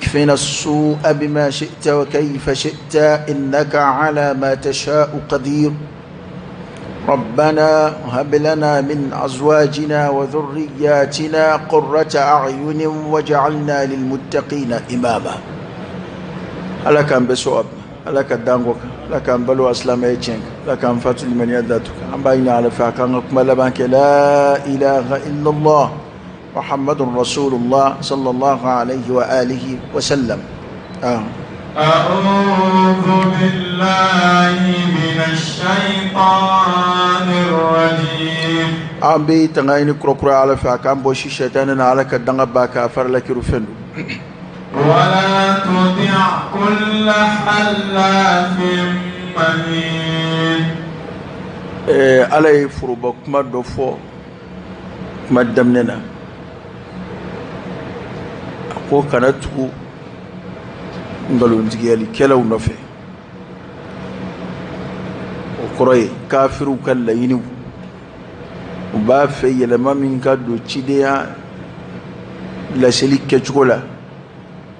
اكفنا السوء بما شئت وكيف شئت إنك على ما تشاء قدير ربنا هب لنا من أزواجنا وذرياتنا قرة أعين واجعلنا للمتقين إماما. ألا كان بسواب ألا كان دانغوك ألا كان بلو أسلام يتشنك ألا كان فاتل من يداتك أم باينا على فاكان ملبانك لا إله إلا الله محمد رسول الله صلى الله عليه وآله وسلم. أعوذ بالله من الشيطان الرجيم. أبي تغيني كروكرا على فاكان بوشي شيطان على كدنغ باكا فرلك رفندو. ولا تطع كل حلاف مهين. علي فروبك ما دفو ما دمننا ko kana tugu ngalontigiyali kelaw nɔfɛ o kɔrɔ ye kafiriw ka laɲiniw u b'a fɛ yɛlɛma min ka don cidenya laseli kɛcogo la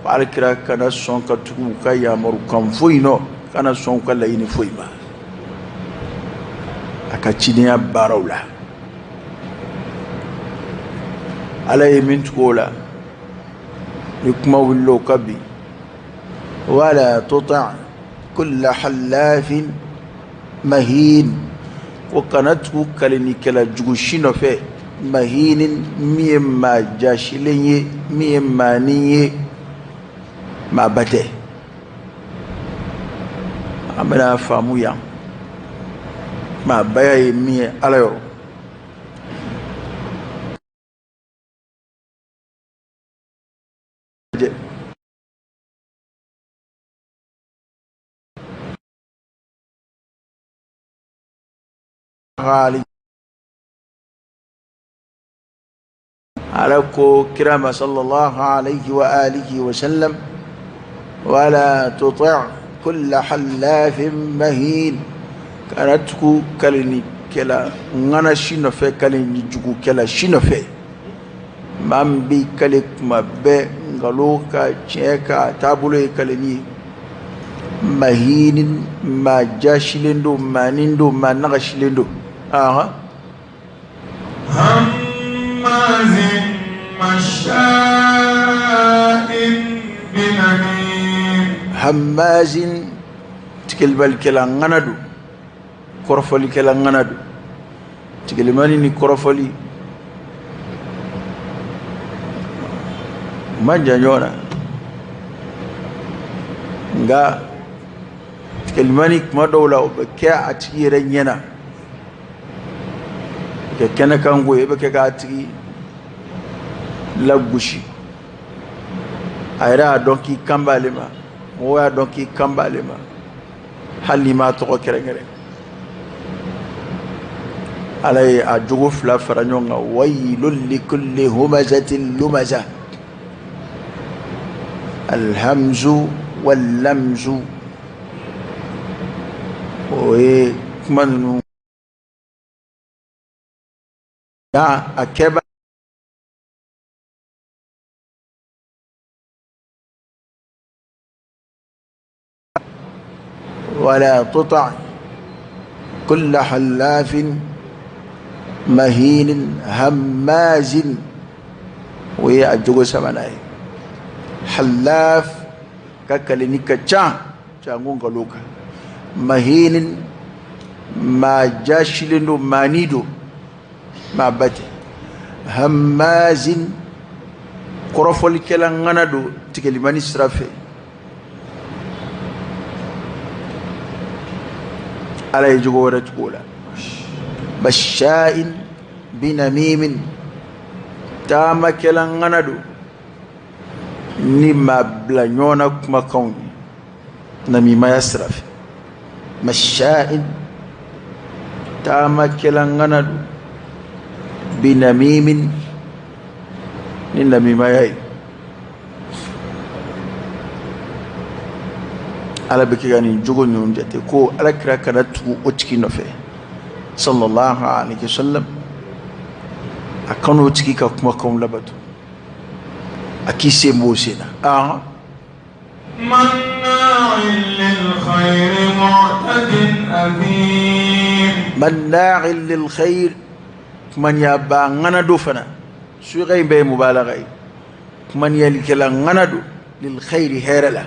ko alakira kana sɔn ka tugu u ka yamaru kan foyi nɔ kana sɔn u ka laɲini foyi ma a ka cidenya baaraw la ala ye min tugu o la يكما ولو كبي ولا تطع كل حلاف مهين وكانت كلني كلا جوشينو في مهين ميما جاشليني ميما ني ما بته امنا فامويا ما باي مي على علىكو كرام صلى الله عليه وآله وسلم ولا تطع كل حلاف مهين كانتكو كلني كلا غنا شنو في كلني جوكو كلا شنو في مامبي كلك ما بي غلوكا تشيكا تابولي كلني مهين ما جاشلندو ما نندو ما نغشلندو هماز مشاء بنميم. هماز تكلبل كلا غندو كرفلي كلا غندو تكلماني ني كرفلي ما جانيونا nga تكلماني ما دولا وبكا اتيرا نينا كنا كانغو يبكا كاتي lagushi ayra donki kambalema moya donki kambalema halima to kerengere alay a jogo fla faranyonga waylul likulli humazatin lumaza alhamzu wallamzu oye kumanu ya akeba ولا تطع كل حلاف مهين هماز وهي الجو سمناي حلاف ككلني كچا چانغون غلوكا مهين ما جاشلندو مانيدو ما بات هماز كرفل كلا غنادو تكلماني سرافي على يجورة أولى بشاء بنميم تام كلا غندو نما بلانيونا كما كون نميما يسرف مشاء تام كلا غندو بنميم نميما ياي ala beke gani jogo nyum jate ko ala kira kana tu o tiki no fe sallallahu alaihi wasallam akano tiki ka kuma kom labatu akise mosena مناع للخير معتد أثيم مناع للخير من يبا غندو فنا سو غي بي مبالغه من يلكلا غندو للخير هيرلا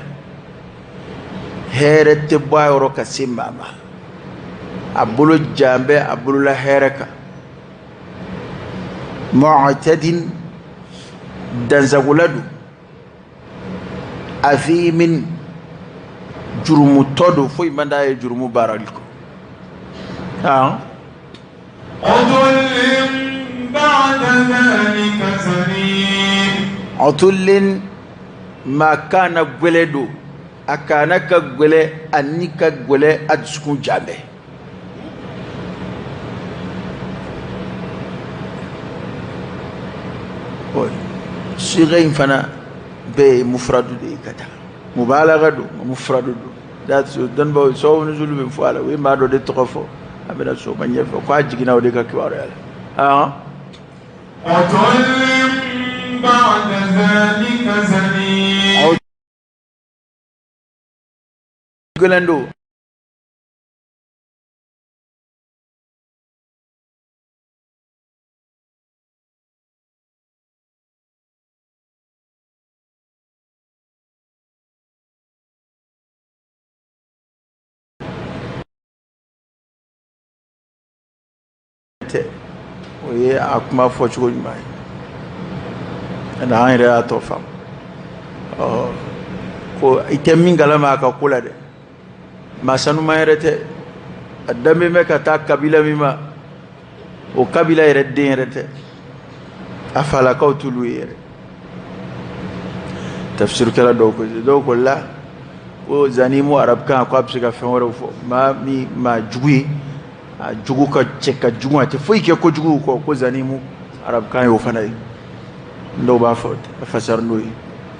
هيرت بايرو كسيماما abulu jambe abulu la heraka mu'tadin danzaguladu afimin jurumu todo foi mandaye jurumu baraliko عتل بعد ذلك زنيم عتل ما كان غلدو akana ka gwele anika gwele adskun jambe صيغين فنا بمفرد دي كتا مبالغه دو مفرد دو ذات دون بو سو نزول من فوالا وي ما دو دي تخفو ابدا سو ما يفو كو جيغنا ودي كيوار يالا عتل بعد ذلك زنيم غلندو oye akuma fo chugo mai ana hayre ato fam ko itemi ngalama ka kula de masanu mayrete adame me ka ta kabila mima o kabila yredde yredde afala ka tulu yere tafsir kala do ko la o zanimu arab kan ko absika fenworo fo ma jugui jugu ka cheka jugu ate foi ke ko jugu ko zanimu arab kan yo fanay ndo ba fot fasar noy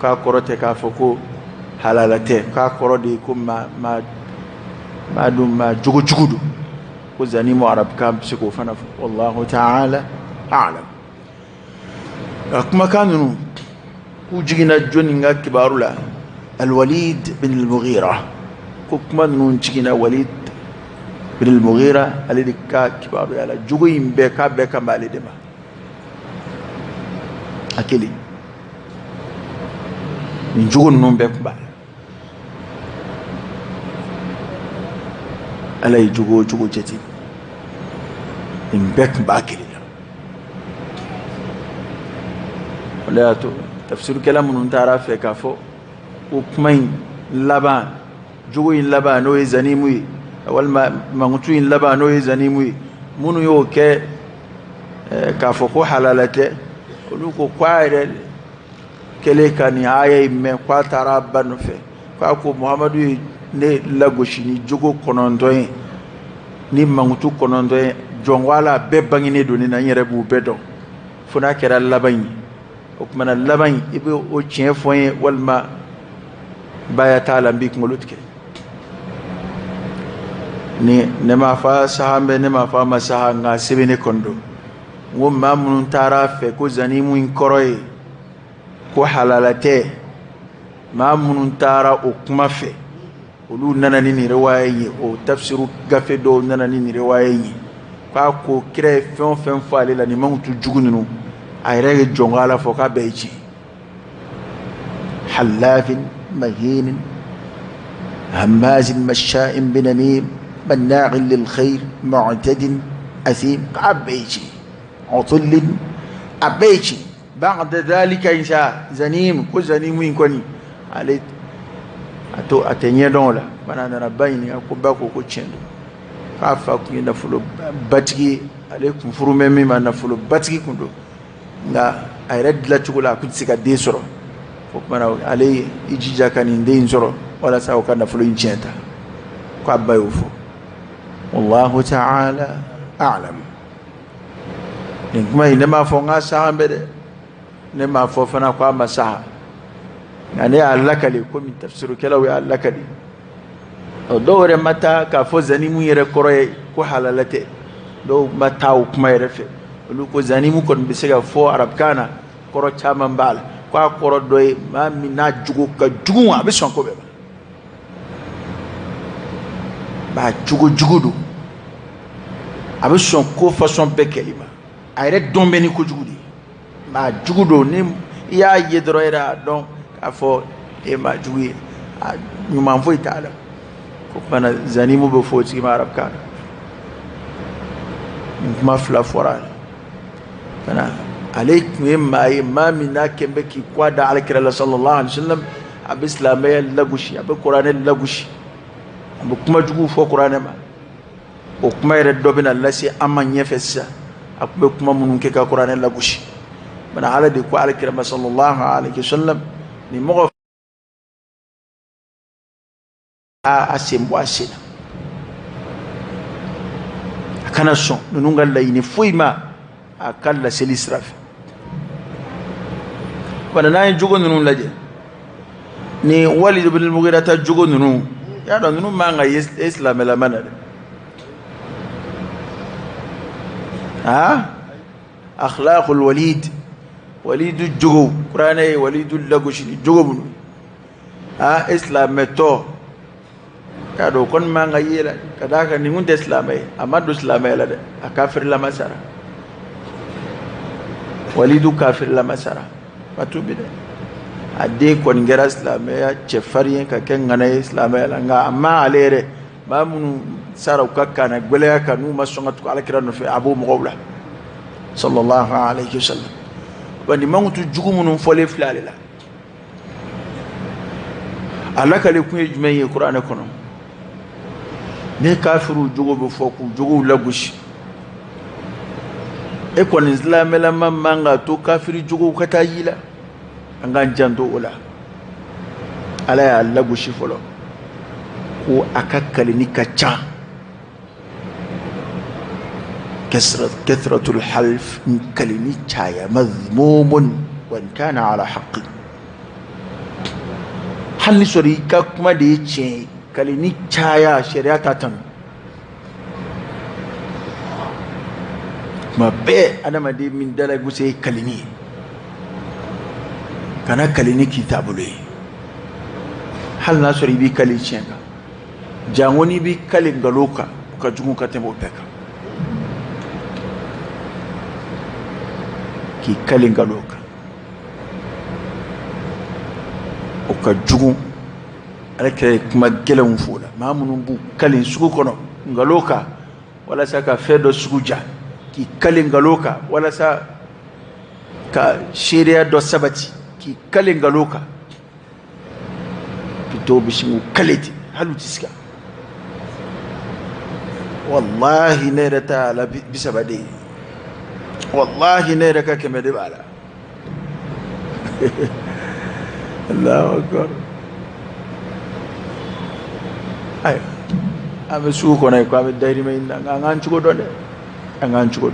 ka korote ka foko halalate ka korode ko ma dum ma jugu jugudu ko zanimu arab kan psiko fana wallahu ta'ala a'lam akuma kanu ku jigina joni nga kibarula الوليد بن المغيرة كوكمان نون جينا وليد بن المغيرة الذي كبار يالا جوين بكا مالي دما أكلي من جوين نون بكا ألاي جوجو جتي من بكا باكلي ولا تفسير كلام من تعرف كافو ukmain laban jugoyin laban no zanimu wal mangutuin laban no zanimu munu yo ke ka foko halalate oluko kwaire kele kani aye me kwa taraban fe kwa ko muhammadu ne lagoshi ni jugo konondoyin ni mangutu konondoyin jongwala be bangine do ni na yere bu bedo funa kera laban ukmana laban ibe o chien foyin walma baya taala mbik ngolutke ni nema fa sahambe nema fa masaha nga sibini kondo ngum mamun tarafe ko zanimu inkoroy ko halalate mamun tara ukuma fe ulu nana ni riwaye o tafsiru gafe do nana ni riwaye kwa ko kire fen fa lela ni mangutu jugununu ayre jongala foka beji halafin مهين هماز مشاء بنميم مناع للخير معتد أثيم عبيتي عطل عبيتي بعد ذلك إنسان زنيم كو زنيم ينكوني عليك أتنيا دولا بنا نبيني أكو باكو كو تشندو كافا كو ينفلو باتكي عليكم فرومي ما نفلو باتكي كندو nga ayred la chukula kutsika desoro fokmana ale ijija kaninde inzoro wala sawo kana fulo inchenta kwa bayufu wallahu ta'ala a'lam nikma inema fonga sahambede nema fofana kwa masaha ngane alakali ko min tafsiru kala wa alakali o dore mata ka fo zanimu yere koroy ko halalate do mata o kuma yere fe lu ko zanimu kon bisiga fo arab kana koro chama mbala kwa kɔrɔ dɔ ye maa min n'a jogo ka jugu a bɛ sɔn ko bɛɛ ma ba jogo don a bɛ sɔn ko fasɔn bɛɛ kɛli ma a yɛrɛ dɔn bɛ ni kojugu de ye ba jugu don ni i y'a ye dɔrɔn yɛrɛ a dɔn k'a fɔ e ma jugu ye a ɲuman foyi t'a la ko kumana zanimu bɛ fɔ o tigi ma arabukan na nin kuma fila fɔra a la kana ale tun ye maa ye maa min n'a kɛn bɛ k'i kɔ da alakira la sallallahu alaihi wa sallam a bɛ silamɛya lagosi a bɛ kuranɛ lagosi a bɛ kuma jugu fɔ kuranɛ ma o kuma yɛrɛ dɔ bɛ na lase an ma ɲɛfɛ sisan a tun bɛ kuma minnu kɛ ka kuranɛ lagosi mana ala de ko alakira ma sallallahu alaihi wa sallam ni mɔgɔ a sen bɔ a sen na a kana sɔn ninnu ka laɲini foyi ma a ka laseli sira fɛ bana n'an ye jogo ninnu lajɛ ni Walid ibn al-Mughira ta jogo ninnu y'a dɔn ninnu man ka ye silamɛlama na dɛ akhlaqul Walidu jogo kuranɛ ye Walidu lagosi ni jogo minnu silamɛtɔ y'a dɔn o kɔni man ka ye la ka d'a kan nin kun tɛ silamɛ ye a ma don silamɛya la dɛ a kafirlama sara Walidu kafirlama sara a tubi dɛ a den kɔni kɛra silamɛya cɛfarin ye ka kɛ ŋana ye silamɛya la nka a ma ale yɛrɛ maa minnu sara u ka kana gwɛlɛya kan n'u ma sɔn ka tugu alakira nɔfɛ a b'o mɔgɔw la sallallahu alaihi wa sallam wa nin man tu jugu minnu fɔlen filɛ ale la a lakale kun ye jumɛn ye kuranɛ kɔnɔ ne kafiru jogo bɛ fɔ k'u jogow lagosi e kɔni silamɛlama man ka to kafiri jogow ka taa yi la an k'an janto o la ala y'a lagosi fɔlɔ ko a ka kaleni ka ca kathratul half kaleni caya madhmumun wa in kana ala haqqi hali ni sɔrɔ i ka kuma de ye tiɲɛ ye kaleni caya sariya t'a tanu tuma bɛɛ adamaden min dalagosi ye kaleni ye kana kaleni k'i taabolo ye hali n'a sɔrɔ i b'i kale tiɲɛ kan jango n'i b'i kale nkalon kan o ka jugu ka tɛmɛ o bɛɛ kan k'i kale nkalon kan o ka jugu ale kɛra kuma gɛlɛnw fɔ o la maa minnu b'u kale sugu kɔnɔ nkalon kan walasa ka fɛn dɔ sugu ja k'i kale nkalon kan walasa ka seereya dɔ sabati k'i kale nkalon kan bitɔn bɛ sin k'u kale ten hali u tɛ se ka wallahi ne yɛrɛ t'a la 30 de ye wallahi ne yɛrɛ ka 100 de b'a la Allahu akbar ayiwa an bɛ sugu kɔnɔ yen ko an bɛ dayirimɛ ɲini na nka an k'an cogo dɔn dɛ an k'an cogo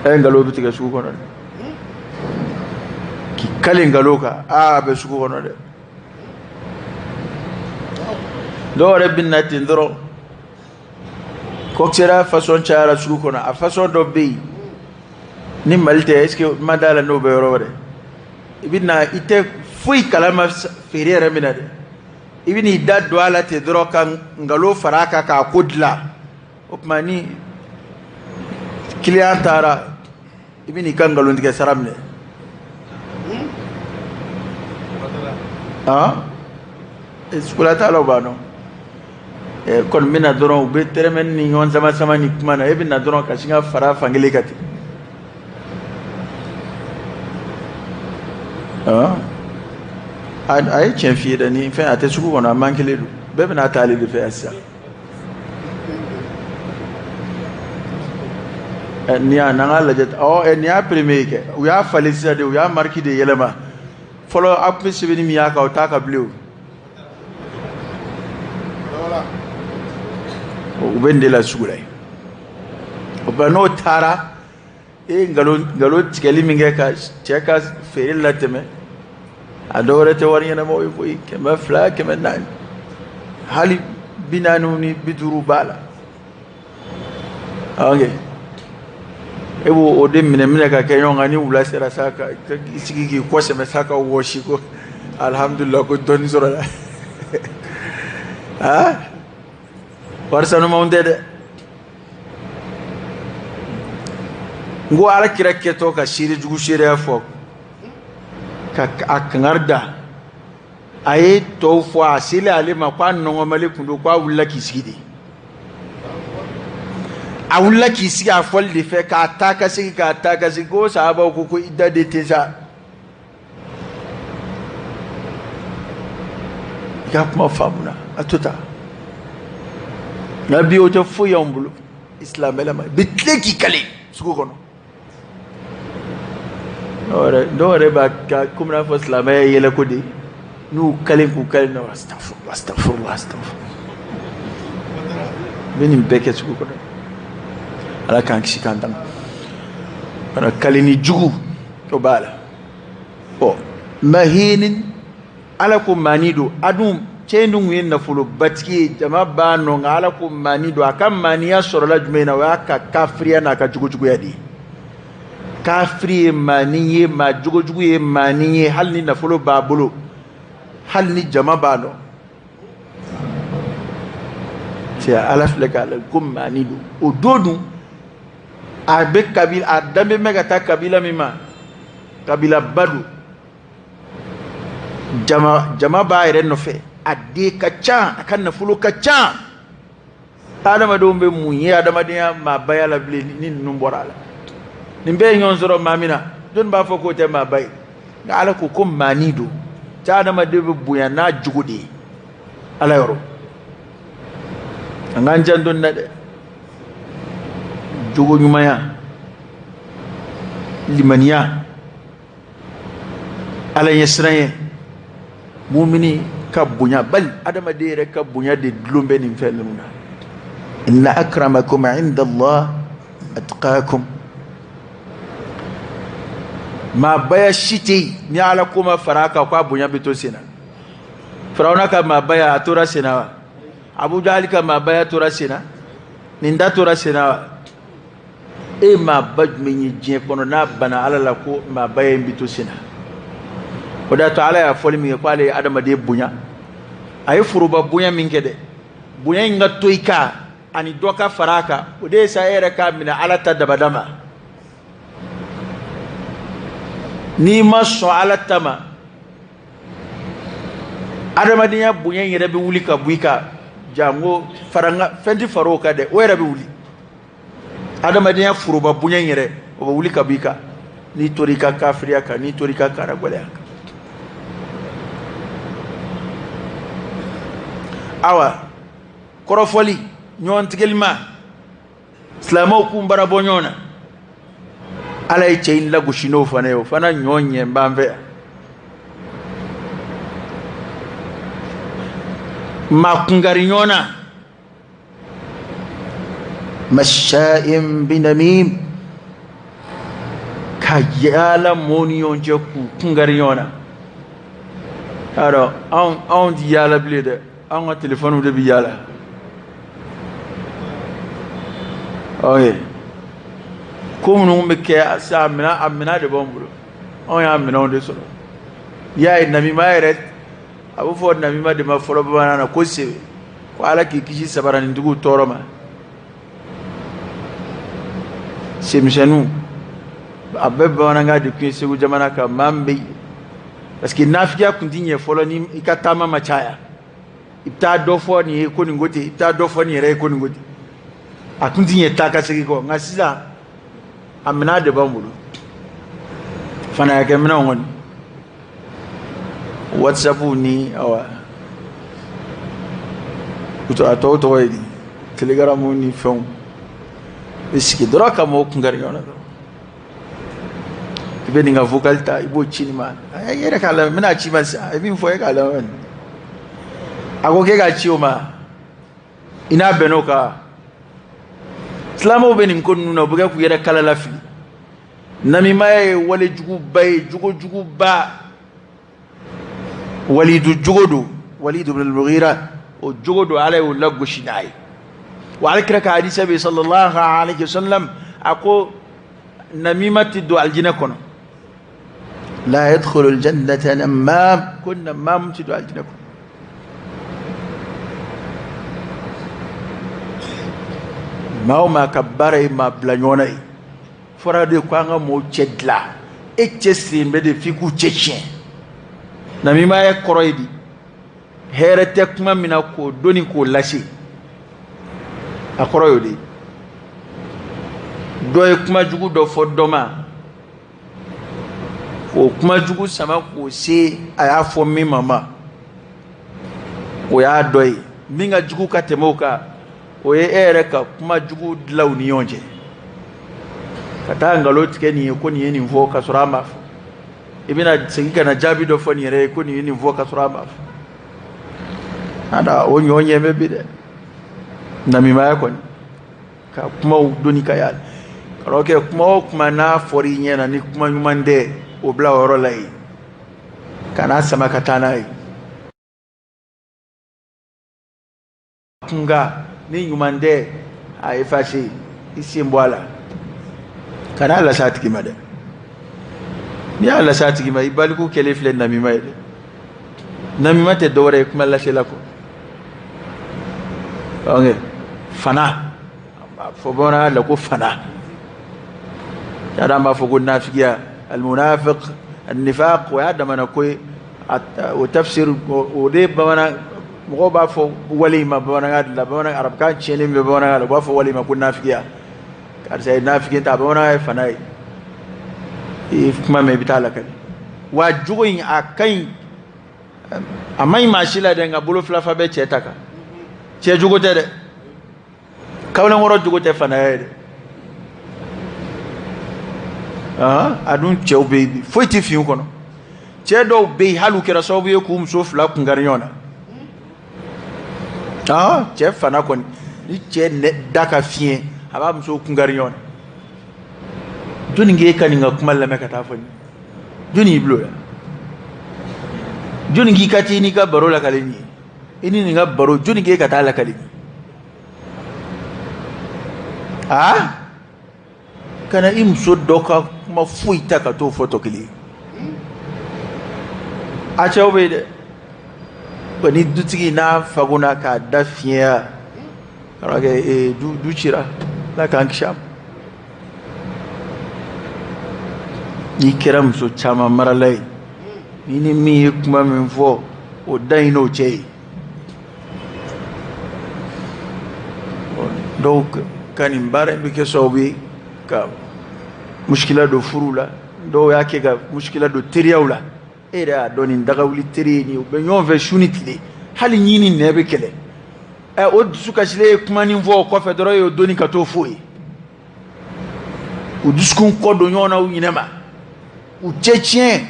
dɔn nkalon bɛ tigɛ sugu kɔnɔ dɛ k'i kale nkalon kan a bɛ sugu kɔnɔ dɛ dɔw yɛrɛ bɛ na ten dɔrɔn kokisɛra fasɔn cayara sugu kɔnɔ a fasɔn dɔ bɛ yen ni Mali tɛ est-ce que ma d'a la n'o bɛ yɔrɔ wɛrɛ i bɛ na i tɛ foyi kalama feere yɛrɛ min na dɛ i bɛ n'i da don a la ten dɔrɔn ka nkalon fara a kan k'a ko dilan o tuma ni kiliyan taara i bɛ n'i ka nkalontigɛ sara minɛ sugula t'a la o b'a dɔn kɔni bɛ na dɔrɔn u bɛ tɛrɛmɛ ni ɲɔgɔn sama ni kuma na e bɛ na dɔrɔn ka sin ka fara fankelen kan ten a ye tiɲɛ f'i ye dɛ ni fɛn a tɛ sugu kɔnɔ a man kelen don bɛɛ bɛ n'a ta ale de fɛ yan sisan ni y'a n'an k'a lajɛ nin y'a premier kɛ u y'a falen sisan de u y'a marque de yɛlɛma fɔlɔ a tun bɛ sɛbɛnni min y'a kan o t'a kan bilen o u bɛ nin de la sugu la yen o bɛɛ n'o taara e ye nkalon tigɛli min kɛ ka cɛ ka feere latɛmɛ a dɔw wɛrɛ tɛ wari ɲɛnamaw ye koyi 200 400 hali 40 ni 50 b'a la ok ebo ode mine ka kenyo ngani wula sera saka isigi ki ko se mesaka woshi ko alhamdulillah ko don zora ha warsano maunde de ngo ala kira keto ka shiri jugu shiri afo ka akangarda aye to fo asile ale ma kwa nongo male kundo kwa wula kisigi awulla kisigi afol de fe ka ataka sigi go sahaba ko idda de tesa ya kuma famuna atuta nabi o to fo yambulu islam elama bitleki kale suko kono dore ba ka kumna fo islam yele ko de nu kale ku kale no astaghfirullah benim beke suko kono ala kan kisi kan tan ana kalini jugu to bala o mahinin ala ko manido adum cendum yen na fulo batki jama ba no ala ko manido akam maniya sorola jumena wa ka kafriya na ka jugu yadi kafri maniye ma jugu ye maniye halni na fulo babulo halni jama ba no ti ala fleka ko manido o dodu abe kabila adambe megata kabila mima kabila badu jama ba ire no fe ade kacha akan na fulu kacha adama do mbe munye adama dia ma bayala bile ni numborala nimbe nyon zoro mamina don ba fo ko te ma bay ga ala ko kom manido ta adama de buya na jugude ala yoro ngan jandon na de jogo nyumaya limaniya ala yesraye mu'mini kabunya bal adama de re kabunya de dlombe ni feluna inna akramakum inda Allah atqakum ma baya shiti ni ala kuma faraka kwa bunya bito sina farauna ka ma baya atura sina Abu Jahl ka ma baya tura sina ninda tura sina e ma baj minyi je kono na bana ala la ko ma baye mbito sina oda to ala ya foli mi ko ale adama de bunya ay furuba bunya min kede bunya nga toika ani doka faraka ode sa ere ka mina ala tadabadama ni ma so ala tama adama de bunya yere be wuli ka buika jango faranga fendi faroka de o yere be wuli adama de furuba bunya yere o wuli ka buika ni torika kafriya ka ni torika karagwale awa korofoli nyon tigelma islamo kumbara bonyona ala e chain la gushino faneo fana nyonye mbamve makungari nyona mashaim binamim kayala monion je ku kungari nyona aro on di yala blede on téléphone de biyala oye comme nous me ke sa amina de bombulo on ya amina on de solo ya nami mayret abu fo nami ma de ma folo banana ko sewe ko ala ki kishi sabarani ndugu toroma semishanu abbe bananga de kwese ku jamana ka mambe parce que nafiya kuntinye folo ni ikatama machaya ipta dofo ni ko ni ngoti ipta dofo ni re ko ni ngoti akuntinye taka sigi ko ngasiza amina de bambulu fana yake mina ngoni WhatsApp ni awa kuto atoto wadi Telegram ni fon isiki droka mo kungari yona do ibeni nga vocal ta ibo chini man ayere kala mina chi basa ibi mfo kala man agoke ga chioma ina benoka islamo benim ko nuna buga ku yere kala lafi nami may wale jugu bay jugu ba walidu jugodo walid ibn al-mughira o jugodo alay wala goshinay wa alkraka hadith bi sallallahu alayhi wasallam ako namima ti do aljina kono la yadkhulu aljannata namam kun namam ti do aljina kono ma kabbare ma blanyona fora de kwanga mo chedla e chesimbe de fiku chechen namima ya koroidi here tekma mina ko doni ko lashi akoroyodi doy kuma jugu do fodoma ko kuma jugu sama ko se aya fo mi mama o ya doy minga jugu katemoka o ye ere ka kuma jugu dlauni yonje kata ngalo tikeni ko ni ni vo ka surama ibina singika na jabi do foni re ko ni ni vo ka surama ada onye mebide namima yako ka kuma doni ka yal karoke kuma na fori nyena ni kuma nyumande obla woro lai kana sama katana yi kunga ni nyumande ai fashi isimbwala kana la satiki made ni ala satiki mai baliku kelefle namima ile namima te dore kuma la shelako okay fana fobona la ko fana هذا ما فوق النافقية المنافق النفاق وهذا ما نقول وتفسير وديب بمنا مغوبا فو وليما بمنا هذا بمنا عرب كان شينين بمنا هذا بافو وليما كون نافقية كارسي نافقين تابونا فناي إفكما مبتالك وجوين أكين أماي ماشيلا دعنا بلو فلافا بتشتاكا تجوجو تده كونا مرة جوجو تفناي adun chew baby foi ti fiu kono che do be halu kera so be ku mso fla ku ngariona che fana kon ni che ne daka fien aba mso ku ngariona joni nge kaninga kuma la meka ta fani joni iblo ya joni ngi kati ni ka baro la kaleni ini ni ga baro joni nge kata la kaleni kana imso doka ma fuita ka to foto kili a chawbe de bani dutigi na faguna ka dafiya rage du chira la kan kisham ni kiram so chama maralai ni mi kuma min fo o daino che donc kanim bare bi ke sobi ka mushkila do furula do yake ga mushkila do teriyaula era doni ndaga wuli terini be nyonve shunitli hali nyini nebe kele o suka shile kuma ni vo ko fedoro yo doni ka to foi o duskun ko do nyona u nyinema u chechien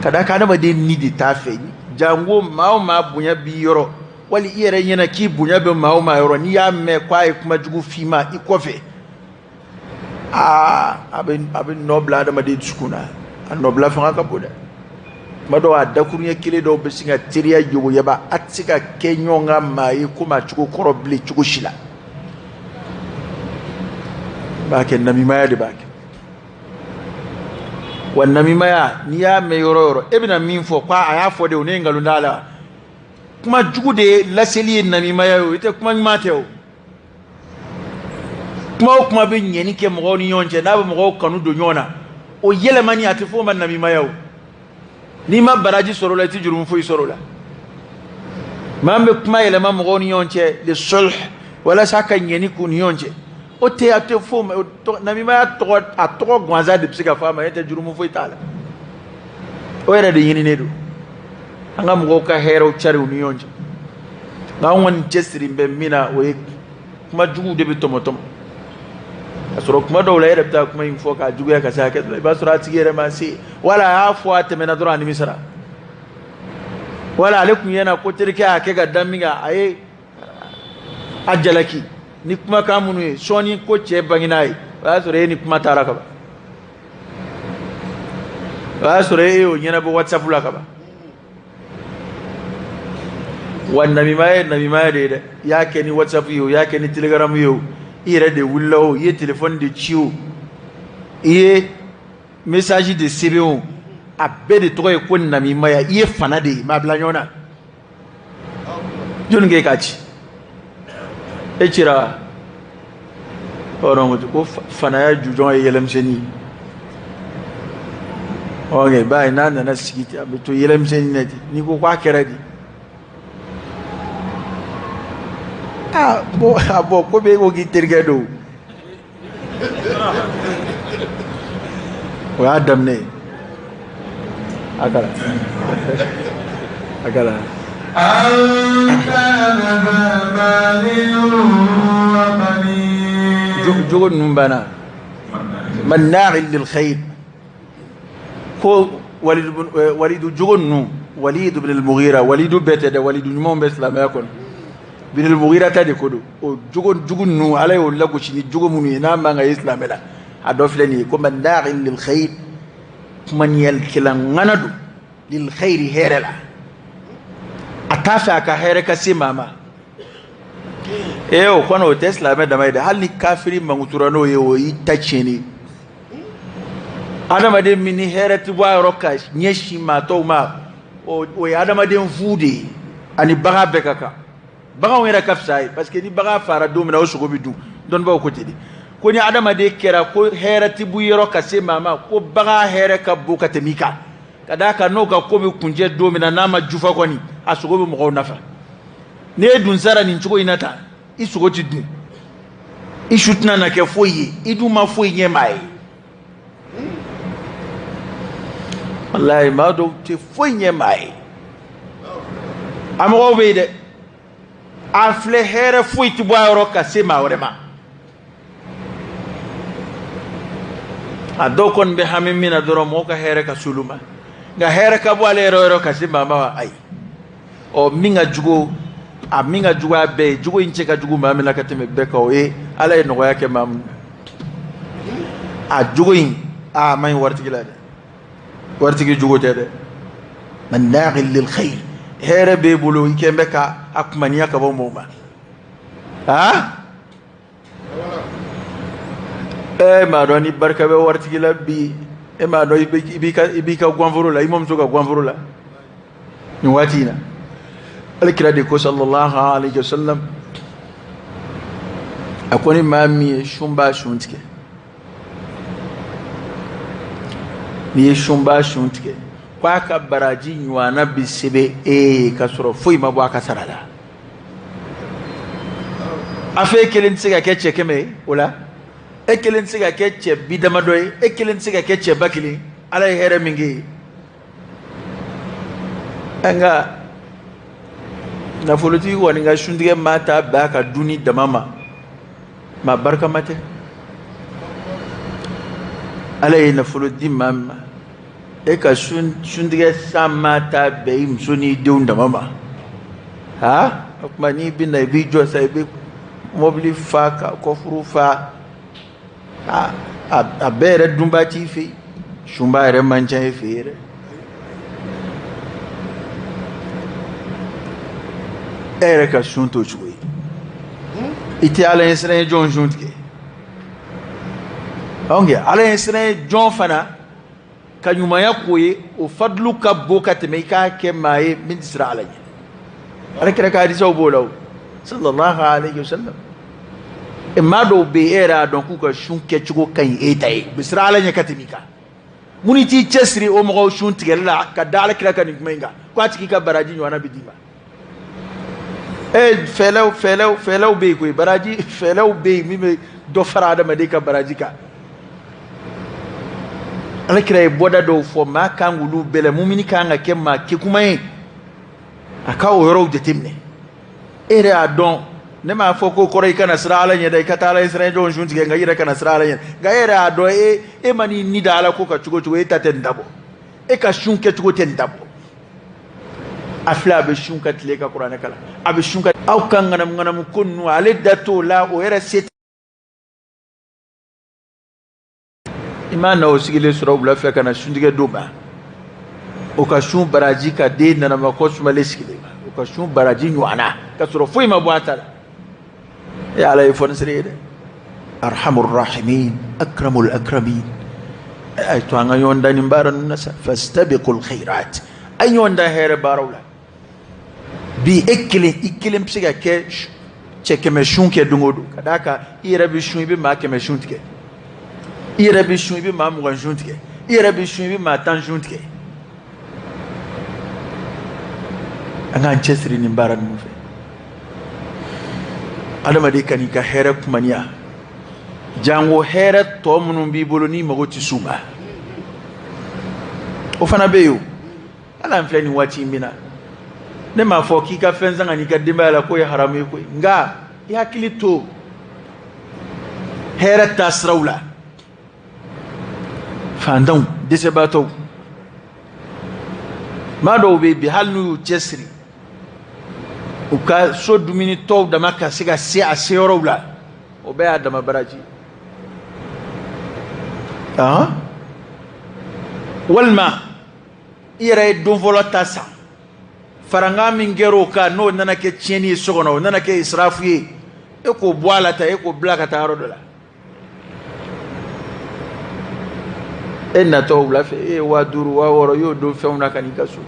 kada kana ba de ni de tafe jango ma bunya bi yoro wali iyere nyena ki bunya be ma yoro ni ya me kwa kuma jugu fima ikofe abin nobla da made sukuna an nobla fanga ka boda mado adda kunya kile do bisinga tiriya yugo yaba atsika kenyonga mai kuma chuko korobli chuko shila bake namima ya de bake wan namima ya niya me yoro ebina minfo kwa aya fo de onenga lundala kuma jugo de laseli namima ya ite kuma mateo kuma be nyeni ke mo ni yonje na ba mo kanu do nyona o yele mani atifo man nabi mayaw ni ma baraji sorola ti jurum fu sorola mambe kuma yele ma mo ni yonje le sulh wala saka nyeni ku ni yonje o te atifo nabi ma to gwanza de psika fama yete jurum fu itala o era de yini nedo anga mo ka hero chari ni yonje na won jesri mbe mina o kuma jugu de be tomotom asoro kuma dawla ya dabta kuma yin foka jugu ya kasa ka ba sura tigere ma sai wala ya fuwa ta mena dura ni misra wala alaikum yana ko tirke ake ga damiga aye ajalaki ni kuma kamunu soni ko ce banginai ba sura ni kuma taraka ba sura yo yana bo whatsapp la ka ba wannan nabi mai da yake ni whatsapp yo yake ni telegram yo i yɛrɛ de wulila o i ye telefɔni de ci o i ye message de sɛbɛn o a bɛɛ de tɔgɔ ye ko namimaya i ye fana de ye m'a bila ɲɔgɔn na jɔnni k'e k'a ci e cira hɔrɔn ko fanaya jujɔn ye yɛlɛmisɛnnin ok b'a ye n'a nana sigi ten a bɛ to yɛlɛmisɛnnin na ten n'i ko k'a kɛra de bon ko b'e ko k'i terikɛ don o y'a daminɛ ye a kɛra a kɛra jogo ninnu banna manna'in lil khayr ko walidu jogo ninnu Walid ibn al-Mughira walidu bɛɛ tɛ dɛ walidu ɲumanw bɛ silamɛya kɔnɔ ibn al-Mughira ta de ko don o jogo ninnu ala y'o lagosi ni jogo minnu ye n'a man kan ka ye silamɛ la a dɔ filɛ nin ye ko manna'in lil khayr kumaniyɛlikɛla ŋana don lil khayri hɛrɛ la a t'a fɛ a ka hɛrɛ ka se maa ma o kɔnɔ o tɛ silamɛ dama ye dɛ hali ni kafiri mankutura n'o ye o y'i ta tiɲɛni adamaden min ni hɛrɛ tɛ bɔ a yɔrɔ ka ɲɛsin maa tɔw ma o ye adamaden fu de ye ani bagan bɛɛ ka kan baganw yɛrɛ ka fisa ye parce que ni bagan fara don min na o sogo bɛ dun dɔnnibaaw ko ten de ko ni adamaden kɛra ko hɛrɛ tɛ bɔ yɔrɔ ka se maa ma ko bagan hɛrɛ ka bon ka tɛmɛ i kan ka d'a kan n'o ka ko bɛ kuncɛ don min na n'a ma jufa kɔni a sogo bɛ mɔgɔw nafa n'i ye dun sara nin cogo in na tan i sogo tɛ dun i su tɛna na kɛ foyi ye i dun ma foyi ɲɛ maa ye walayi maa dɔw tɛ foyi ɲɛ maa ye a mɔgɔw bɛ yen dɛ a filɛ hɛrɛ foyi tɛ bɔ a yɔrɔ ka se maa wɛrɛ ma a dɔw kɔni bɛ hami min na dɔrɔn mɔgɔw ka hɛrɛ ka s'olu ma nka hɛrɛ ka bɔ ale yɔrɔ ka se maa ma wa ayi min ka jugu a min ka jugu a bɛɛ ye jugu in cɛ ka jugu maa min na ka tɛmɛ bɛɛ kan o ye ala ye nɔgɔya kɛ maa min na a jugu in a man ɲi waritigi la dɛ waritigi jugu tɛ dɛ manna'in lil khayr hɛrɛ b'e bolo i kɛn bɛ ka a kumaniya ka bɔ mɔgɔw ma m'a dɔn ni barika bɛ waritigi la bi m'a dɔn i b'i ka gwanforo la i mamuso ka gwanforo la nin waati in na alkira de ko sallallahu alaihi wasallam a ko ni maa min ye sun b'a sun tigɛ n'i ye sun b'a sun tigɛ k'a ka baraji ɲɔgɔnna bi sɛbɛn e ye ka sɔrɔ foyi ma bɔ a ka sara la a fɛ e kelen tɛ se ka kɛ cɛ 100 ye o la e kelen tɛ se ka kɛ cɛ 50 damadɔ ye e kelen tɛ se ka kɛ cɛ 1000 ala ye hɛrɛ min kɛ ye nka nafolotigi kɔni ka suntigɛ maa ta bɛn a ka dunni dama ma maa barikama tɛ ala ye nafolo di maa min ma e ka suntigɛ san maa ta bɛn i muso n'i denw dama ma o tuma n'i bɛ na i b'i jɔ sa i bɛ mobili fa ka kɔfuru fa a bɛɛ yɛrɛ dunba t'i fɛ sunba yɛrɛ man ca e fɛ yɛrɛ e yɛrɛ ka sun t'o cogo ye i tɛ ala ɲɛ siran ye jɔn sun tigɛ ala ɲɛ siran ye jɔn fana ka ɲumanya k'o ye o fadlu ka bon ka tɛmɛ i k'a kɛ maa ye min tɛ siran ala ɲɛ ala kɛra ka hadisaw b'o la o sallallahu alaihi wasallam maa dɔw bɛ yen e yɛrɛ y'a dɔn k'u ka sun kɛcogo ka ɲi e ta ye u bɛ siran ala ɲɛ ka tɛmɛ i kan mun ni t'i cɛsiri o mɔgɔw sun tigɛli la ka da ala kira ka nin kuma in kan k'a tigi ka baraji ɲɔgɔnna bɛ d'i ma fɛɛlɛw bɛ yen koyi baraji fɛɛlɛw bɛ yen min bɛ dɔ fara adamaden ka baraji kan ala kira ye bɔda dɔw fɔ maa kan k'olu bɛɛ la mumini kan ka kɛ maa kɛkuma ye a ka o yɔrɔw jateminɛ e yɛrɛ y'a dɔn ne m'a fɔ ko kɔrɔ i kana siran ala ɲɛ dɛ i ka taa ala ɲɛ siran jɔn sun tigɛ nka i yɛrɛ kana siran ala ɲɛ nka e yɛrɛ y'a dɔn e ma n'i ni da ala ko ka cogo cogo e ta tɛ nin dabɔ e ka sun kɛcogo tɛ nin dabɔ a filɛ a bɛ sun ka tile ka kuranɛ kalan a bɛ sun ka aw ka ŋanamu ko ninnu ale da t'o la o yɛrɛ se i m'a na o sigilen sɔrɔ wula fɛ ka na suntigɛ don ma o ka sun baraji ka den nanama kɔ sumalen sigilen o ka sun baraji ɲɔgɔnna ka sɔrɔ foyi ma bɔ a ta la e ala ye fɔnisere ye dɛ arhamur rahimin akramul akramin ay to anga yonda ni baran nasa fastabiqul khairat ay yonda here barawla bi ikile psiga ke cheke meshun ke dungodu kadaka ira bi shun bi ma ke meshun tike ira bi shun bi ma mu shun tike ira bi shun bi ma tan shun tike anga chesri ni baran mu fe adama de kanika here kumaniya jango here to munun bi bolo ni mago ti suba o fana beyo ala mfle ni wati mina ne ma fo ki ka fen zanga ni ka dimba la ko ya haramu ko nga ya kilito here tasrawla fandon desebato ma do be bi halnu jesri uka so dumini to da maka siga si a seorowla o be adama baraji walma ire don volota sa faranga min gero ka no nana ke tieni sogono nana ke israfu e ko boala ta e ko blaka ta rodola enna to wla fe e wa duru wa woro yo do fewna kanika so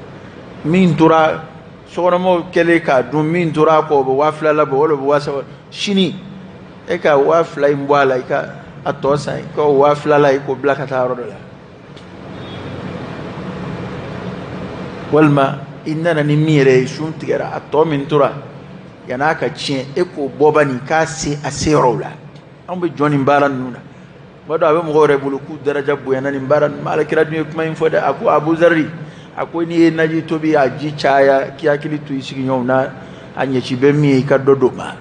min tura sogono mo kele ka dum min tura ko bo wafla la bo wala bo wasa shini e ka wafla imboala e ka atosa ko wafla la e ko blaka ta rodola walma inna ni mire shun tigara ato min tura yana ka cin eko bobani ka se aserola an be joni baran nuna wado abe mo gore buluku daraja bu yana ni baran malakira dun kuma info da aku Abu Zarri ako ni naji to bi aji chaya kiya kilitu isigi nyona anye ci be mi ka dodoma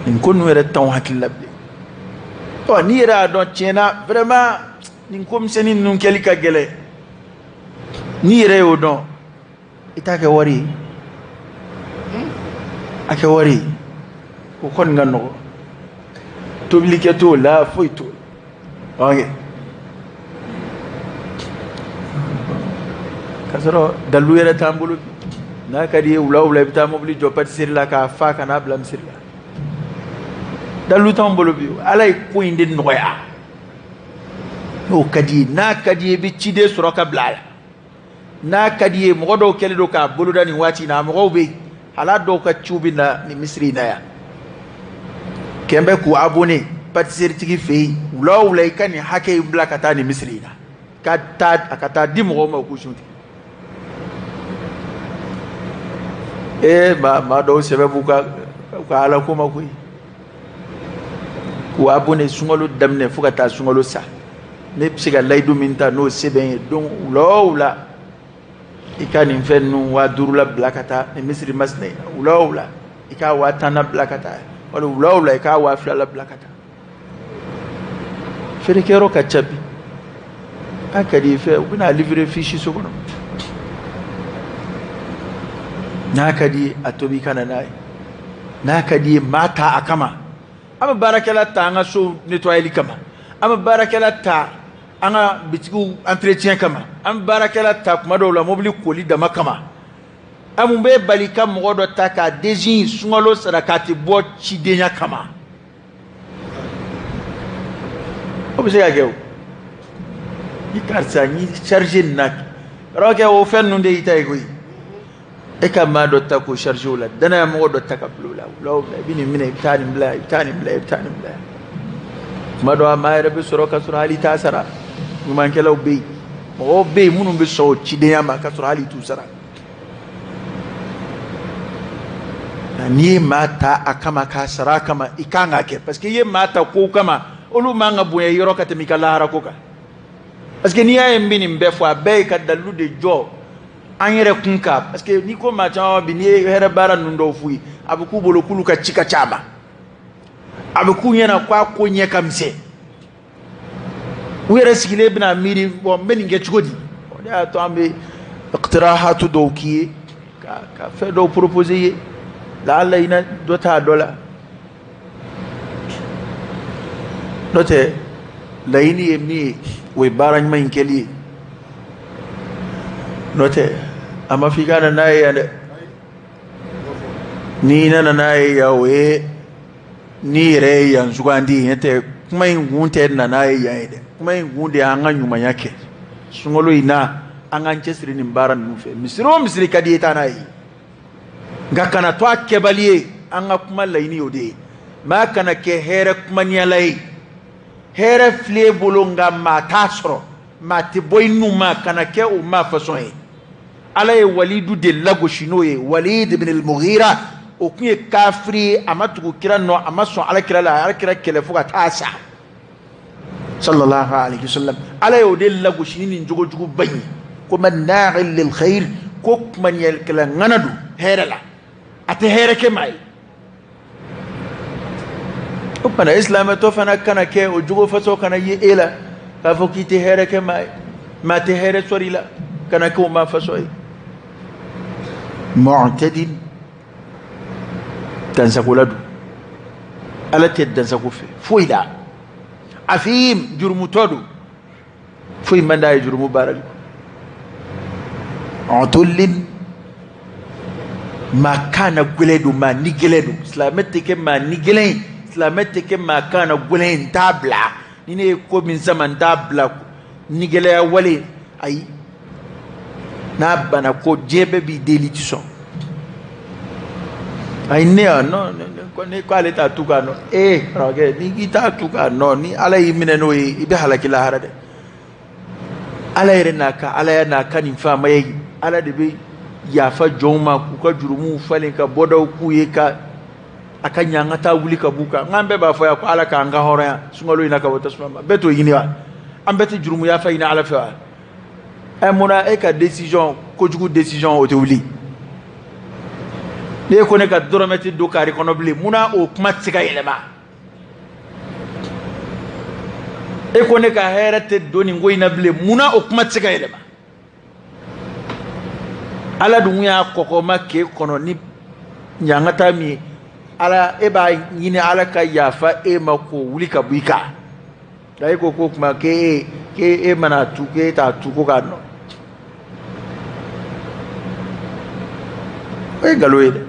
in konu were tan hakilabbe to ni ra don cena vraiment nin kom senin nun kelika gele ni rewo don itake wari ake wari ko kon ngano to bilike to la foito wange kasoro dalu yere tambulu na kadi wula bita mobli jopat sirla ka fa kana blam sirla dalu tambulu bi alay ko inde noya o kadi na kadi bi cide soroka blala na kadiye mo do kele do ka buluda ni wati na mo be hala do ka chubi na ni misri na ya kembe ku abone patisir tigi fe law lay kan hake blakata ni misri na kata akata di mo ma ku shunti ma do sebebu ka ala ko ma ku abone sungolo damne fukata sungolo sa ne psiga laydu minta no seben don lawla ikani mfenu wa durula blakata ni misri masne ulawla ika wa tana blakata wala ulawla ika wa flala blakata ferekero kachabi akadi fe una livre fishi sokono nakadi atobi kana nai nakadi mata akama ama barakala tanga so nettoyer kama ama barakala ta anga bitigu entretien kama am barakela ta kuma do la mobili koli da makama am be balika mo do ta ka desin sungalo sarakati bo chidenya kama obise ya gew ikarsa ni charger nak roke o fennu de itay koy e kama do ta ko charger la dana mo do ta ka blula law bini mine tani bla ma do ma rabi soroka surali tasara mumankela be mo be munum be so chidenya ma ka surali tusara ni mata akama ka sara kama ikanga ke parce que ye mata ko kama olu manga buye yoro ka temika lara ko ka parce que ni ay mbini mbefo abe ka dalu de jo anyere kunka parce que ni ko ma chawa bi ni here bara nundo fui abuku bolo kulu ka chika chama abuku nyena kwa ko nyeka mse wera sigile bina miri bo mbeni ngechugodi ya to ambe iqtirahatu dawki ka fe do proposer la alla ina dota dola note laini emni we barany man keli note ama figana naye ande ni nana naye yawe ni yɛrɛ yan sugandi ɲɛtɛ kuma in kun tɛ nana ye yan ye dɛ kuma in kun de an ka ɲumanya kɛ sunkalo in na an k'an cɛsiri nin baara ninnu fɛ misiri o misiri ka di ye taa n'a ye nka kana to a kɛbali ye an ka kuma laɲini o de ye maa kana kɛ hɛrɛ kumaniyala ye hɛrɛ filɛ bolo nka maa t'a sɔrɔ maa tɛ bɔ i nu ma kana kɛ o maa fasɔn ye ala ye walidu de lagosi n'o ye Walid ibn al-Mughira o tun ye kafiri ye a ma tugu kira nɔ a ma sɔn alakira la alakira kɛlɛ fo ka taa sa sallallahu alaihi wasallam ala ye o de lagosi ni nin jogo jugu ba in ko manna'in lil khair ko kumaniyɛlikɛla ŋana don hɛrɛ la a tɛ hɛrɛ kɛ maa ye o fana isilamatɔ fana kana kɛ o jogo fasɔ kana ye e la k'a fɔ k'i tɛ hɛrɛ kɛ maa ye maa tɛ hɛrɛ sɔrɔ i la kana kɛ o maa fasɔ ye mu'tadin dansagola don ala tɛ dansago fɛ foyi la afim jurumutɔ don foyi man d'a ye jurumu baara de utullin maa kana gwɛlɛ don maa ni gɛlɛ don silamɛ tɛ kɛ maa ni gɛlɛ ye silamɛ tɛ kɛ maa kana gwɛlɛ ye n t'a bila ni ne ye ko min sama n t'a bila ni gɛlɛya wale ayi n'a bana ko diɲɛ bɛɛ b'i deli ti sɔn ayi ne ya non ne ko ale t'a tu k'a nɔ karamɔgɔkɛ ni k'i t'a tu k'a nɔ ni ala y'i minɛ n'o ye i bɛ halaki lahara dɛ ala yɛrɛ n'a ka nin faama ye ala de bɛ yafa jɔnw ma k'u ka jurumuw falen ka bɔdaw k'u ye ka a ka ɲa an ka taa wuli ka b'u kan n k'an bɛɛ b'a fɔ yan ko ala k'an ka hɔrɔnya sunkalo in na ka bɔ tasuma ma bɛɛ t'o ɲini wa an bɛɛ tɛ jurumu yafa ɲini ala fɛ wa munna e ka décision kojugu décision o tɛ wuli ne ko ne ka dɔrɔmɛ tɛ don kari kɔnɔ bilen munna o kuma tɛ se ka yɛlɛma e ko ne ka hɛrɛ tɛ don nin ko in na bilen munna o kuma tɛ se ka yɛlɛma ala dun y'a kɔkɔma k'e kɔnɔ ni ɲangata min ye ala e b'a ɲini ala ka yafa e ma k'o wuli ka bɔ i kan da e ko kuma k'e mana tu k'e t'a tu ko k'a nɔ o ye nkalon ye dɛ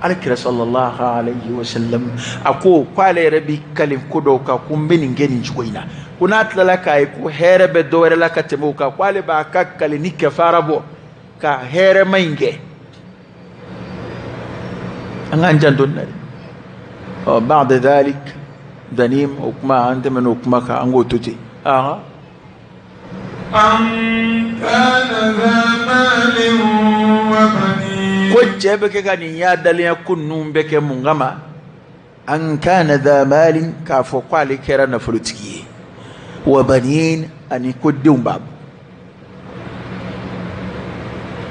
alakira sallallahu alaihi wasallam a ko k'ale yɛrɛ bi kale ko dɔw kan ko n bɛ nin kɛ nin cogo in na ko n'a tilala k'a ye ko hɛrɛ bɛ dɔ wɛrɛ la ka tɛmɛ o kan k'ale b'a ka kale ni kɛfara bɔ ka hɛrɛma in kɛ an k'an janto nin na dɛ ba'da dhalik danim o kuma an tɛmɛna o kuma kan an k'o to ten أن كان ذا مال وبنين ko cɛ bɛ kɛ ka nin yadalenya ko ninnu bɛ kɛ mun kama an kana dha malin k'a fɔ k'ale kɛra nafolotigi ye wa banin ani ko denw b'a bɔ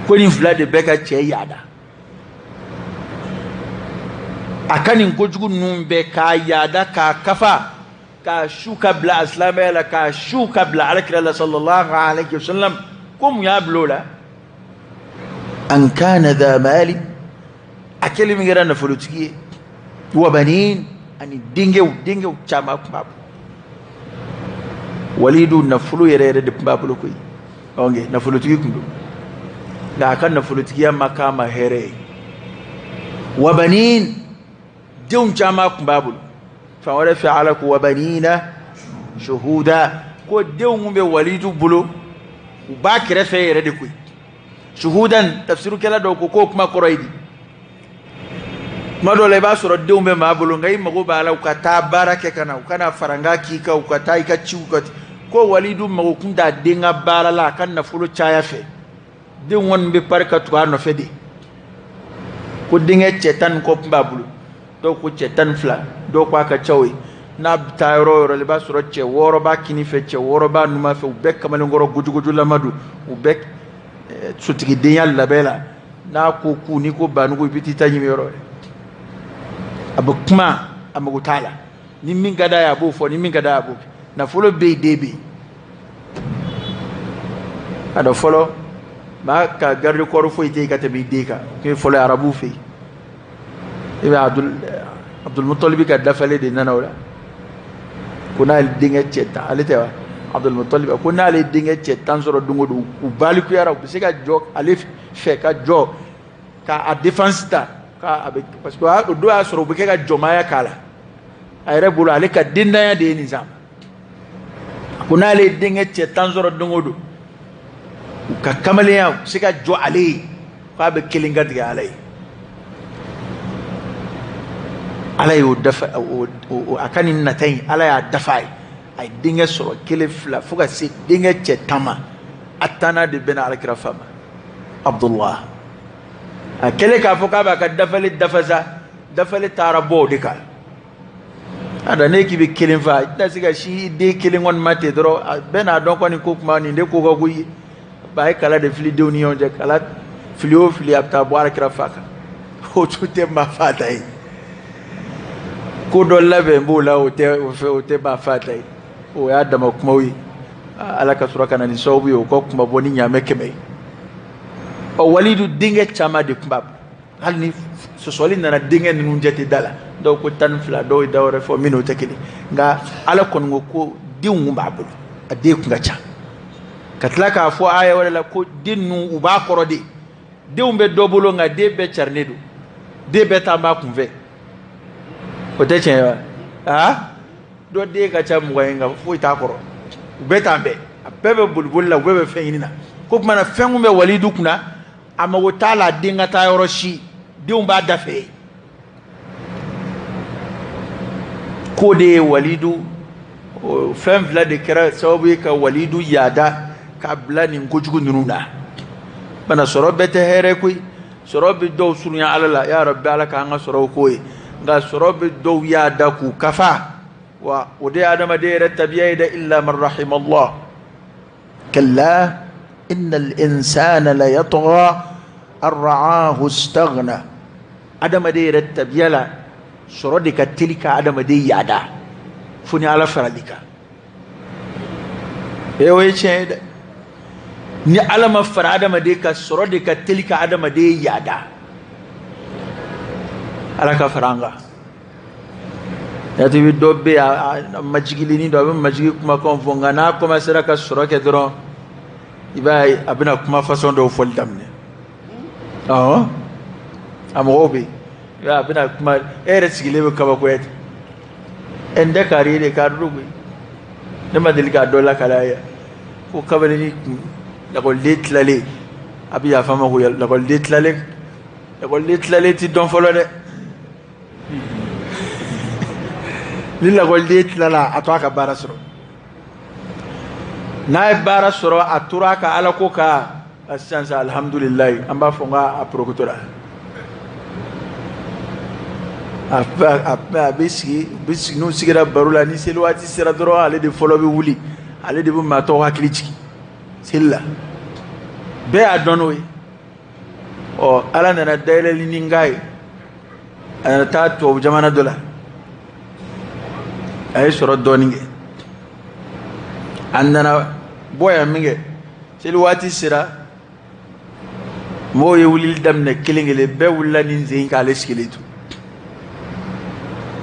ko nin fila de bɛ ka cɛ yaada a ka nin kojugu ninnu bɛ k'a yaada k'a kafa k'a su ka bila a silamɛya la k'a su ka bila alakira la sallallahu alaihi wasallam ko mun y'a bila o la an kana dha malin a kɛlen min kɛra nafolotigi ye wa banin ani denkɛw caman tun b'a bolo walidu nafolo yɛrɛ de tun b'a bolo koyi nafolotigi tun don nka a ka nafolotigiya ma k'a ma hɛrɛ ye wa banin denw caman tun b'a bolo fan wɛrɛ fɛ ala ko wa banina shuhuda ko denw mun bɛ walidu bolo u b'a kɛrɛfɛ yɛrɛ de koyi shuhudan tafsirukɛla dɔw ko k'o kuma kɔrɔ ye di tuma dɔw la i b'a sɔrɔ denw bɛ maa bolo nka i mago b'a la u ka taa baara kɛ ka na u kana faranga k'i kan u ka taa i ka ciw kɛ ko walidu mago kun t'a den ka baara la a ka nafolo caya fɛ den kɔni bɛ pari ka tugu a nɔfɛ de ko denkɛ cɛ 10 kɔ tun b'a bolo dɔw ko cɛ 12 dɔw ko a ka ca o ye n'a bɛ taa yɔrɔ o yɔrɔ la i b'a sɔrɔ cɛ 6 b'a kini fɛ cɛ 6 b'a numan fɛ u bɛɛ kamalenkɔrɔ gojugojulama don u bɛɛ sotigidenya labɛn la n'a ko k'u ni ko banugu i bɛ t'i ta ɲimi yɔrɔ ye a bɛ kuma a mago t'a la ni min ka d'a ye a b'o fɔ ni min ka d'a ye a b'o kɛ nafolo bɛ yen den bɛ yen a dɔn fɔlɔ maa ka garde corps foyi tɛ yen ka tɛmɛ i den kan o tun ye fɔlɔ ye arabuw fɛ yen i bɛ abdulmutalibi ka dafale de nana o la ko n'ale denkɛ cɛ 10 ale tɛ wa abdulmutalibi ko n'ale denkɛ cɛ 10 sɔrɔ don o don u balikuyara u bɛ se ka jɔ ale fɛ ka jɔ ka a défense ta k'a bɛ parce que o don y'a sɔrɔ u bɛ kɛ ka jɔnmaaya k'a la a yɛrɛ bolo ale ka dendanya de ye nin sa ko n'ale ye denkɛ cɛ 10 sɔrɔ don o don u ka kamalenya se ka jɔ ale ye k'a bɛ kelen gatigɛ ala ye ala y'o dafa a ka nin nata in ala y'a dafa ye a ye denkɛ sɔrɔ 1 2 fo ka se denkɛ cɛ 10 ma a 10nan de bɛna alakira fa ma Abdullah a kɛlen k'a fɔ k'a b'a ka dafali dafa sa dafali taara bɔ o de kan ada ne k'i bɛ 1 fa i tɛna se ka si den 1 kɔni ma ten dɔrɔn bɛɛ n'a dɔn kɔni ko kuma nin de ko ka go ye ba ye kala de fili denw ni ɲɔgɔn cɛ kala fili o fili a bɛ taa bɔ alakira fa kan o tun tɛ maa fa ta ye ko dɔ labɛn b'o la o tɛ maa fa ta ye o y'a dama kumaw ye ala ka sɔrɔ ka na ni sababu ye o ka kuma bɔ ni ɲaamɛ 100 ye ɔ walidu denkɛ caman de tun b'a bolo hali ni sɔsɔli nana denkɛ ninnu jate da la dɔw ko 12 dɔw ye da wɛrɛ fɔ minnu tɛ kelen nka ala kɔni ko denw kun b'a bolo a den kun ka ca ka tila k'a fɔ aya wɛrɛ la ko den ninnu u b'a kɔrɔ de denw bɛ dɔ bolo nka den bɛɛ carinen don den bɛɛ taa b'a kunfɛ o tɛ tiɲɛ wa dɔ den ka ca 20 ye nka foyi t'a kɔrɔ u bɛɛ taa bɛɛ a bɛɛ bɛ boliboli la u bɛɛ bɛ fɛn ɲini na ko tuma na fɛn kun bɛ walidu kunna a mago t'a la den ka taa yɔrɔ si denw b'a da fɛ ko de ye walidu fɛn fila de kɛra sababu ye ka walidu yaada k'a bila nin kojugu ninnu na bana sɔrɔ bɛɛ tɛ hɛrɛ koyi sɔrɔ bɛ dɔw surunya ala la ya rabbi ala k'an ka sɔrɔw k'o ye nka sɔrɔ bɛ dɔw yaada k'u kafa wa o de ye adamaden yɛrɛ tabiya ye dɛ illa man rahimallah kalla innal insana la yatgha an ra'ahu istaghna adamaden yɛrɛ tabiya la sɔrɔ de ka teli ka adamaden yaada fo ni ala farali kan o ye tiɲɛ ye dɛ ni ala ma fara adamaden ka sɔrɔ de ka teli ka adamaden yaada ala ka fara an kan yati bi dɔ bɛ a majigilini dɔ a bɛ majigi kumakanw fɔ nka n'a commencera ka sɔrɔ kɛ dɔrɔn i b'a ye a bɛna kuma façon dɔw fɔli daminɛ awɔ a mɔgɔw bɛ yen a bɛna kuma e yɛrɛ sigilen bɛ kabakoya ten n tɛ kari de k'a dɔn koyi ne ma deli k'a dɔ lakala ye ko kabini lakɔliden tilalen a bɛ yafa ma ko lakɔliden tilalen ti dɔn fɔlɔ dɛ ni lakɔliden tilala a to a ka baara sɔrɔ n'a ye baara sɔrɔ a tora a ka ala ko kan sisan alhamdulilayi an b'a fɔ n k'a porokotora a bɛ sigi n'u sigira baro la ni seli waati sera dɔrɔn ale de fɔlɔ bɛ wuli ale de bɛ maa tɔw hakili jigin seli la bɛɛ y'a dɔn n'o ye ɔ ala nana dayɛlɛli ni n k'a ye a nana taa tubabu jamana dɔ la a ye sɔrɔ dɔɔnin kɛ a nana bɔ yan min kɛ seli waati sera mɔgɔw ye wulili daminɛ kelen kelen bɛɛ wulila ni n sen k'ale sigilen to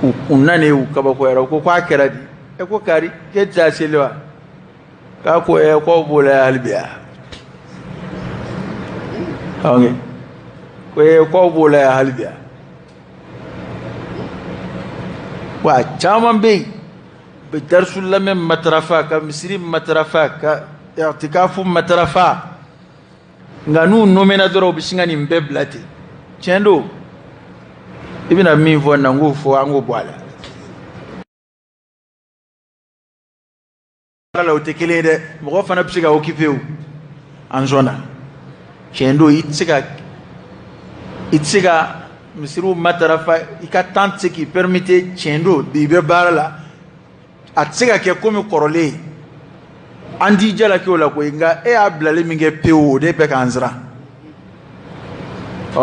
u nana u kabakoyara u ko k'a kɛra di e ko kari k'e tɛ taa seli wa k'a ko k'aw b'o la hali bi yan ko k'aw b'o la hali bi yan wa caman bɛ yen u bɛ darisu lamɛn matarafa ka misiri matarafa ka i'tikafu matarafa nka n'u nomina dɔrɔn u bɛ sin ka nin bɛɛ bila ten tiɲɛ don i bɛna min fɔ na n k'o fɔ an k'o bɔ a la o tɛ kelen ye dɛ mɔgɔ fana bɛ se ka occuper o an sɔnna tiɲɛ don i tɛ se ka misiriw matarafa i ka temps tɛ se k'i permettre tiɲɛ don bi i bɛ baara la a tɛ se ka kɛ komi kɔrɔlen an t'i jalaki o la koyi nka e y'a bilali min kɛ pewu o de bɛ k'an siran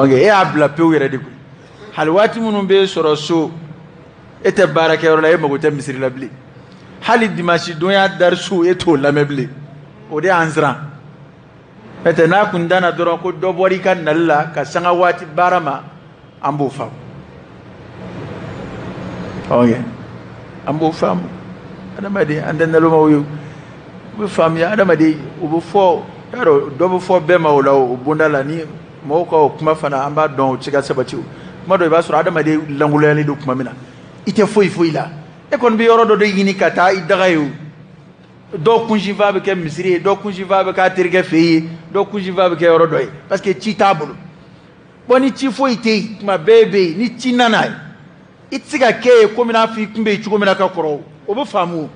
e y'a bila pewu yɛrɛ de koyi hali waati minnu bɛ sɔrɔ so e tɛ baarakɛyɔrɔ la e mago tɛ misiri la bilen hali dimanche donya darisu e t'o lamɛn bilen o de y'an siran n'o tɛ n'a kun danna dɔrɔn ko dɔ bɔra i ka nali la ka sanga waati baara ma an b'o faamu an b'o faamu adamaden an tɛ nalomaw ye u bɛ faamuya adamaden u bɛ fɔ yarɔ dɔ bɛ fɔ bɛɛ ma o la o bonda la ni mɔgɔw ka o kuma fana an b'a dɔn o tɛ se ka sabati o kuma dɔ i b'a sɔrɔ adamaden langoloyalen don tuma min na i tɛ foyi foyi la e kon bi yoro do yini kata idagayu do kunji va be ke misri do kunji va be ka tirge fi do kunji va be ke yoro do parce que ci table boni ci fo ite ma bebe ni ci nanai itsiga ke ko mina fi kumbe ci ko mina ka koro o be famu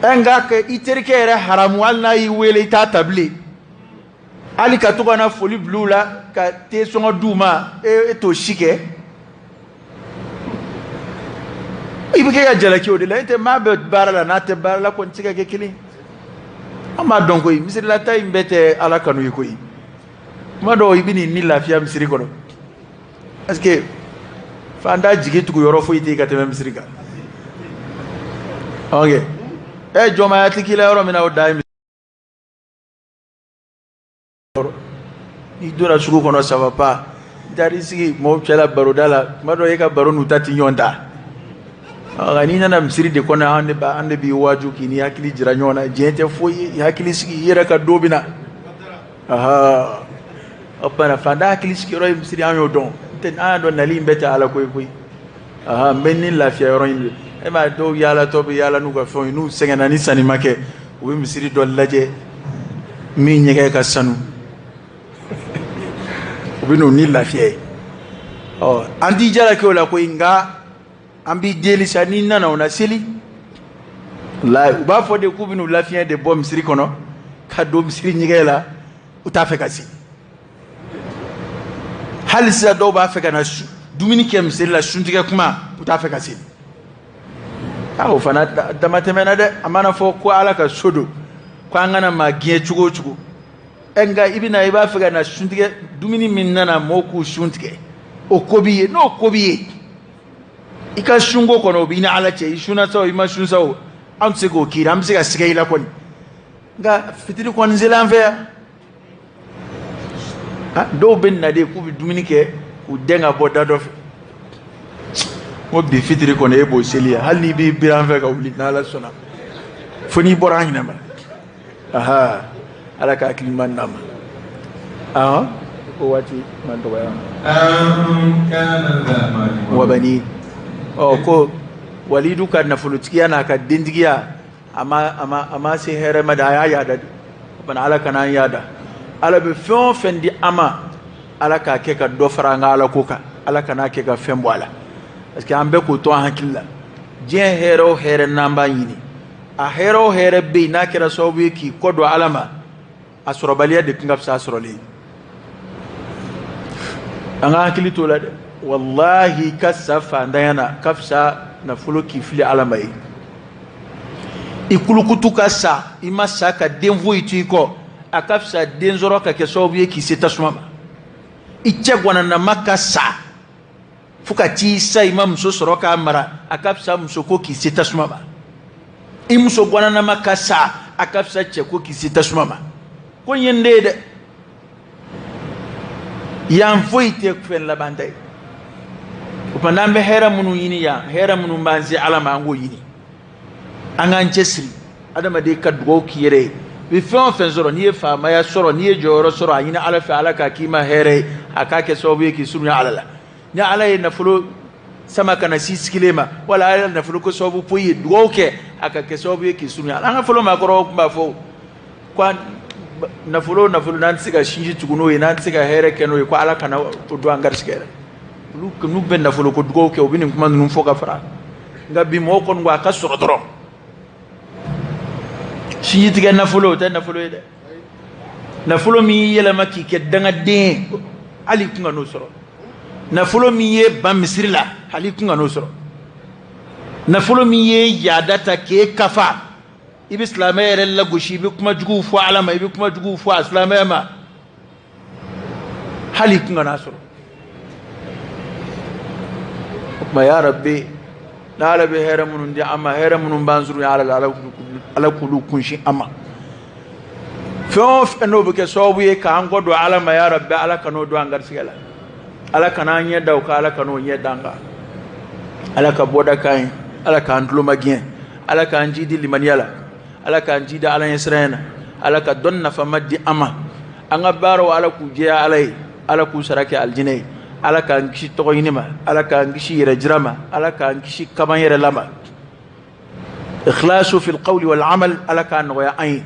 enga ke iterke re haramu alna yi wele ta table ali ka to kana foli blula ka te songo duma e to shike ibike ya jala ki odela ente ma be barala na te barala ko ntiga ke kili ama donc yi misiri la tay mbete ala kanu yi koyi ma do ibini ni lafiya misiri ko parce que fanda jigi tugu yoro fo ite ka te misiri ka okay e joma ya tikila yoro mina o dai ni dora sugu kono ça va pas dari sigi mo chala barodala ma do e ka baronu tati nyonda ni nana misiri de kona ande bi waju kini hakili jira nyona jente foyi hakili sigi yera ka dobina aha opana fanda hakili sigi ro misiri anyo don ten ando nali mbeta ala koy aha menni la fiya ro inde e ma do yala to bi yala nu ko fon nu sengana ni sani make wi misiri do laje mi nyege ka sanu bino ni la fiya andi jara ko la ko inga ambi deli sani nana ona seli la ba fo de kubinu lafiya de bom misiri kono ka do misiri nyigela utafe kasi halisa do ba fe kana dumini ke misiri la shuntige kuma utafe kasi aw fana damatemena de amana fo ko ala ka sodo ko ngana ma gie chugo enga ibina iba fe kana shuntige dumini min nana moku shuntige o kobiye no kobiye ika shungo kono bina ala che ishuna saw ima shun saw am se go kira am se ga siga ila kon nga fitiri kon zelanfe do ben na de ku bi duminike ku denga boda do mo bi fitiri kon e bo selia halni bi biranfe ga wuli na la sona foni borani na ma aha ala ka kliman nama o wati man to ya kana zamani wa bani ko walidu kan na fulutiya na ka dindigiya ama se here madaya yada bana ala kana yada ala be fon fendi ama ala ka ke ka do faranga ala koka ala kana ke ka fembo ala parce que ambe ko to hankilla je here namba yini a here be na kira sobu ki kodo alama asurabaliya de kinga sa surali anga hankili to la wallahi kasafa ndayana kafsa na fulo kifili alamai ikulukutu kasa imasa ka denvo itiko akafsa denzoro ka kesobu yeki setasuma ichegwana na makasa fuka tisa imam so soroka mara akafsa msoko ki setasuma imso gwana na makasa akafsa cheko ki setasuma ko yende yan foite kfen la bandai upandambe hera munu yini ya hera munu mbanzi alama ango yini angan jesri adama de kadgo kiyere bi fon fen zoro ni fa maya soro ni joro soro ayina ala fa alaka kima here akake sobu ki sunya alala ni ala na fulo sama kana siskilema wala ala na fulo ko sobu puyi dwoke akake sobu ki sunya anga fulo makoro kumba fo kwa na fulo nan siga shinji tuguno nan siga here keno ko ala kana to do angar sigere nu ben na fulo ko dugo ke obini kuma nu foka fara ngabi mo kon ngwa ka soro doro shi tiga na fulo ide na fulo mi yela maki ke danga de ali kunga no soro na fulo mi ye bam misrila ali kunga no soro na fulo mi ye yadata ke kafa ibi islamere la gushi bi kuma jugu fu alama ibi kuma jugu fu islamere ma hali kunga na soro ma ya rabbi na la be hera munun di amma hera munun banzuru ya ala kulu kunshi amma fof eno be ke sobu ye ka an godo ala ma ya rabbi ala kano do angar sigala ala kana nya daw ka ala kano nya danga ala ka boda kai ala ka andulo magien ala ka anjidi limaniala ala ka anjida ala yesrena ala ka donna famaddi amma anga baro ala ku je ala ku sarake aljinay ala ka ngishi to yinima ala ka ngishi yere jirama ala ka ngishi kaman yere lama إخلاص في القول والعمل على كان نغيا أين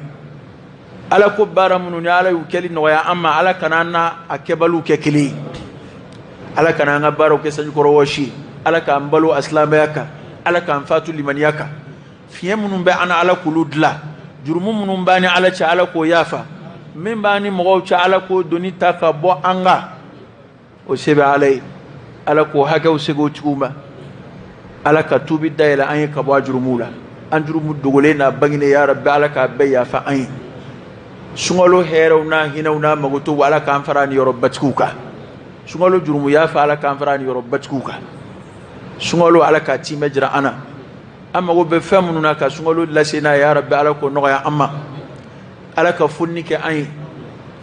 على كبار من على يكلي نغيا أما على كان أنا أكبلو ككلي على كان أنا بارو كسنج كرواشي على كان بلو أسلام ياك على كان فاتو لمن ياك في من بأنا على كلود لا جرم من باني على على كو يافا من باني مغوش على كو دوني تاكا بو أنغا وسيب علي على كو هكا وسيغو تشوما على كتوبي دايلا أني كبوا جرمولا أنجرم الدولين بغني يا رب على كبيا فأين سنغلو هيرونا هنونا مغتو على كانفراني يربتكوكا سنغلو جرم يافا على كانفراني يربتكوكا سنغلو على كاتي مجرى أنا أما وبفهمنا كسنغلو لسنا يا رب على كو نغيا أما على كفنك أين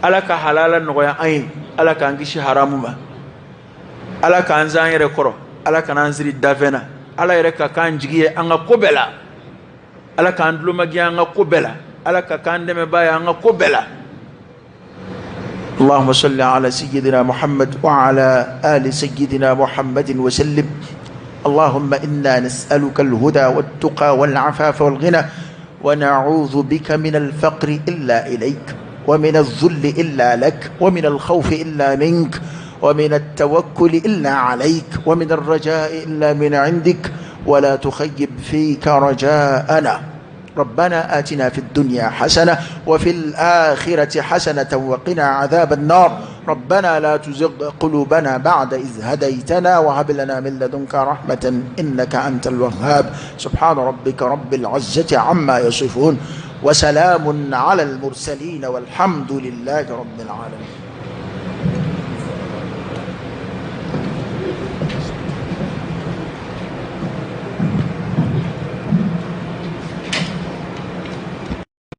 على كحلالا نغيا أين على كانجيش حرامما على كانزان يركورو على كانزري دافنا على يركا كانجيجي أنغا كوبلا على كاندلو مجي أنغا كوبلا على كاندم بايا أنغا كوبلا. اللهم صل على سيدنا محمد وعلى آل سيدنا محمد وسلم. اللهم إنا نسألك الهدى والتقى والعفاف والغنى ونعوذ بك من الفقر إلا إليك ومن الذل إلا لك ومن الخوف إلا منك ومن التوكل إلا عليك ومن الرجاء إلا من عندك ولا تخيب فيك رجاءنا. ربنا آتنا في الدنيا حسنة وفي الآخرة حسنة وقنا عذاب النار. ربنا لا تزغ قلوبنا بعد إذ هديتنا وهب لنا من لدنك رحمة إنك أنت الوهاب. سبحان ربك رب العزة عما يصفون وسلام على المرسلين والحمد لله رب العالمين.